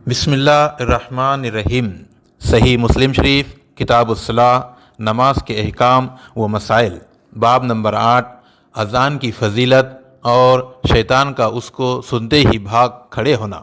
بسم اللہ الرحمن الرحیم۔ صحیح مسلم شریف کتاب الصلاۃ، نماز کے احکام و مسائل، باب نمبر 8، اذان کی فضیلت اور شیطان کا اس کو سنتے ہی بھاگ کھڑے ہونا۔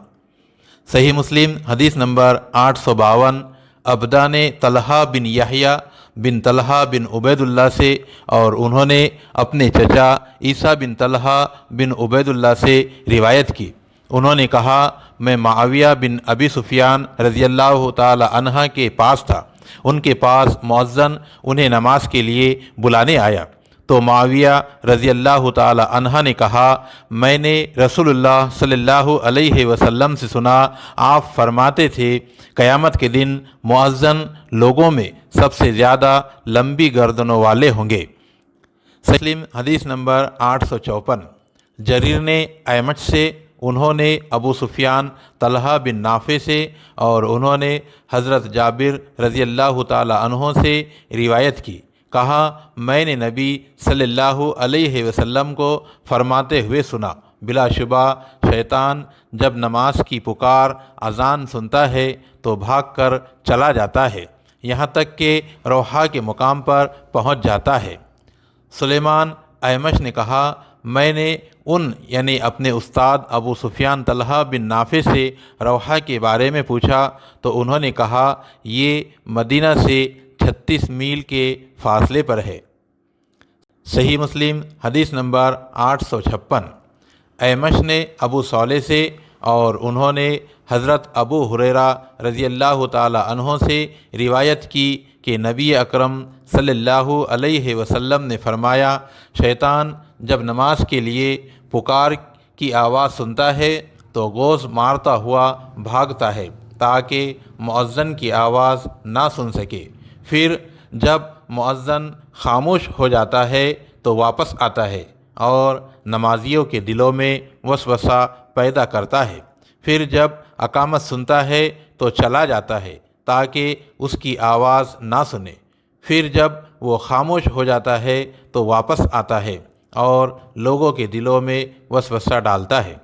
صحیح مسلم حدیث نمبر 852، ابدا نے طلحہ بن یحییٰ بن طلحہ بن عبید اللہ سے اور انہوں نے اپنے چچا عیسیٰ بن طلحہ بن عبید اللہ سے روایت کی۔ انہوں نے کہا، میں معاویہ بن ابی سفیان رضی اللہ تعالی عنہ کے پاس تھا۔ ان کے پاس مؤذن انہیں نماز کے لیے بلانے آیا تو معاویہ رضی اللہ تعالی عنہ نے کہا، میں نے رسول اللہ صلی اللہ علیہ وسلم سے سنا، آپ فرماتے تھے قیامت کے دن مؤذن لوگوں میں سب سے زیادہ لمبی گردنوں والے ہوں گے۔ مسلم حدیث نمبر 854، جریر نے اعمش سے، انہوں نے ابو سفیان طلحہ بن نافع سے اور انہوں نے حضرت جابر رضی اللہ تعالی عنہ سے روایت کی، کہا، میں نے نبی صلی اللہ علیہ وسلم کو فرماتے ہوئے سنا، بلا شبہ شیطان جب نماز کی پکار اذان سنتا ہے تو بھاگ کر چلا جاتا ہے، یہاں تک کہ روحا کے مقام پر پہنچ جاتا ہے۔ سلیمان اعمش نے کہا، میں نے یعنی اپنے استاد ابو سفیان طلحہ بن نافع سے روحا کے بارے میں پوچھا تو انہوں نے کہا، یہ مدینہ سے 36 میل کے فاصلے پر ہے۔ صحیح مسلم حدیث نمبر 856، اعمش نے ابو صالح سے اور انہوں نے حضرت ابو ہریرہ رضی اللہ تعالی عنہ سے روایت کی کہ نبی اکرم صلی اللہ علیہ وسلم نے فرمایا، شیطان جب نماز کے لیے پکار کی آواز سنتا ہے تو گوز مارتا ہوا بھاگتا ہے تاکہ مؤذن کی آواز نہ سن سکے، پھر جب مؤذن خاموش ہو جاتا ہے تو واپس آتا ہے اور نمازیوں کے دلوں میں وسوسہ پیدا کرتا ہے، پھر جب اقامت سنتا ہے تو چلا جاتا ہے تاکہ اس کی آواز نہ سنے، پھر جب وہ خاموش ہو جاتا ہے تو واپس آتا ہے اور لوگوں کے دلوں میں وسوسہ ڈالتا ہے۔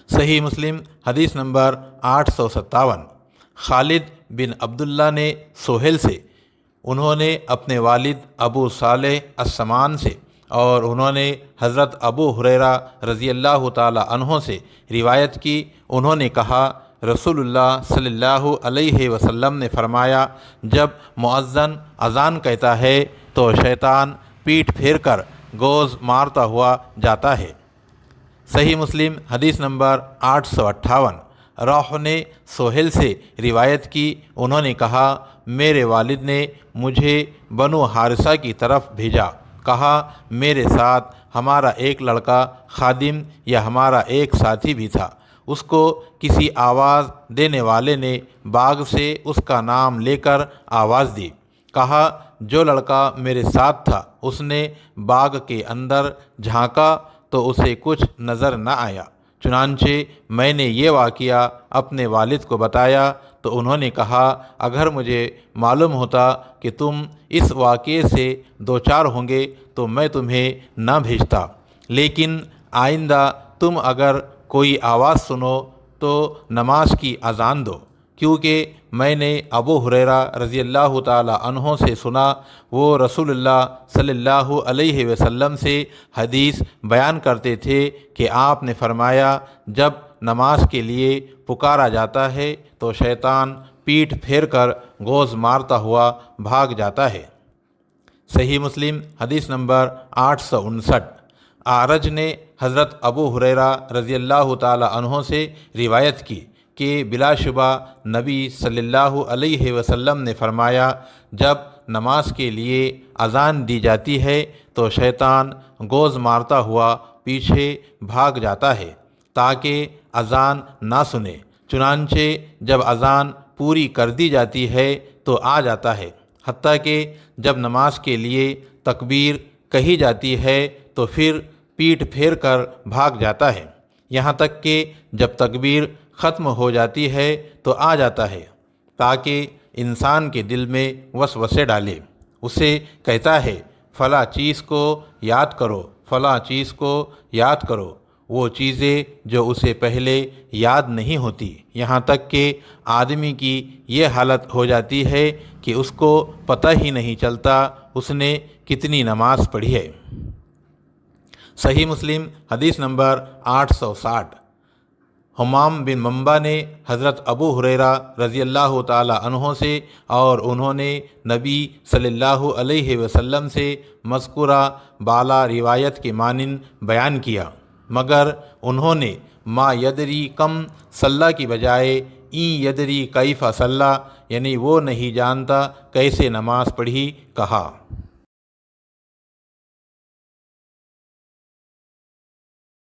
صحیح مسلم حدیث نمبر 857، خالد بن عبداللہ نے سہیل سے، انہوں نے اپنے والد ابو صالح السمان سے اور انہوں نے حضرت ابو ہریرہ رضی اللہ تعالی عنہ سے روایت کی، انہوں نے کہا، رسول اللہ صلی اللہ علیہ وسلم نے فرمایا، جب مؤذن اذان کہتا ہے تو شیطان پیٹھ پھیر کر گوز مارتا ہوا جاتا ہے۔ صحیح مسلم حدیث نمبر 858، روح نے سہیل سے روایت کی، انہوں نے کہا، میرے والد نے مجھے بنو حارثہ کی طرف بھیجا، کہا، میرے ساتھ ہمارا ایک لڑکا خادم یا ہمارا ایک ساتھی بھی تھا، اس کو کسی آواز دینے والے نے باغ سے اس کا نام لے کر آواز دی، کہا، جو لڑکا میرے ساتھ تھا اس نے باغ کے اندر جھانکا تو اسے کچھ نظر نہ آیا، چنانچہ میں نے یہ واقعہ اپنے والد کو بتایا تو انہوں نے کہا، اگر مجھے معلوم ہوتا کہ تم اس واقعے سے دوچار ہوں گے تو میں تمہیں نہ بھیجتا، لیکن آئندہ تم اگر کوئی آواز سنو تو نماز کی اذان دو، کیونکہ میں نے ابو ہریرہ رضی اللہ تعالی عنہ سے سنا، وہ رسول اللہ صلی اللہ علیہ وسلم سے حدیث بیان کرتے تھے کہ آپ نے فرمایا، جب نماز کے لیے پکارا جاتا ہے تو شیطان پیٹھ پھیر کر گوز مارتا ہوا بھاگ جاتا ہے۔ صحیح مسلم حدیث نمبر 859، اعرج نے حضرت ابو ہریرہ رضی اللہ تعالی عنہ سے روایت کی کہ بلا شبہ نبی صلی اللہ علیہ وسلم نے فرمایا، جب نماز کے لیے اذان دی جاتی ہے تو شیطان گوز مارتا ہوا پیچھے بھاگ جاتا ہے تاکہ اذان نہ سنے، چنانچہ جب اذان پوری کر دی جاتی ہے تو آ جاتا ہے، حتیٰ کہ جب نماز کے لیے تکبیر کہی جاتی ہے تو پھر پیٹھ پھیر کر بھاگ جاتا ہے، یہاں تک کہ جب تکبیر ختم ہو جاتی ہے تو آ جاتا ہے تاکہ انسان کے دل میں وسوسے ڈالے، اسے کہتا ہے، فلاں چیز کو یاد کرو، فلاں چیز کو یاد کرو، وہ چیزیں جو اسے پہلے یاد نہیں ہوتی، یہاں تک کہ آدمی کی یہ حالت ہو جاتی ہے کہ اس کو پتہ ہی نہیں چلتا اس نے کتنی نماز پڑھی ہے۔ صحیح مسلم حدیث نمبر 860۔ حمام بن منبع نے حضرت ابو ہریرہ رضی اللہ تعالی عنہ سے اور انہوں نے نبی صلی اللہ علیہ وسلم سے مذکورہ بالا روایت کے مانند بیان کیا، مگر انہوں نے ما یدری کم صلی کی بجائے این یدری کیف صلی، یعنی وہ نہیں جانتا کیسے نماز پڑھی، کہا۔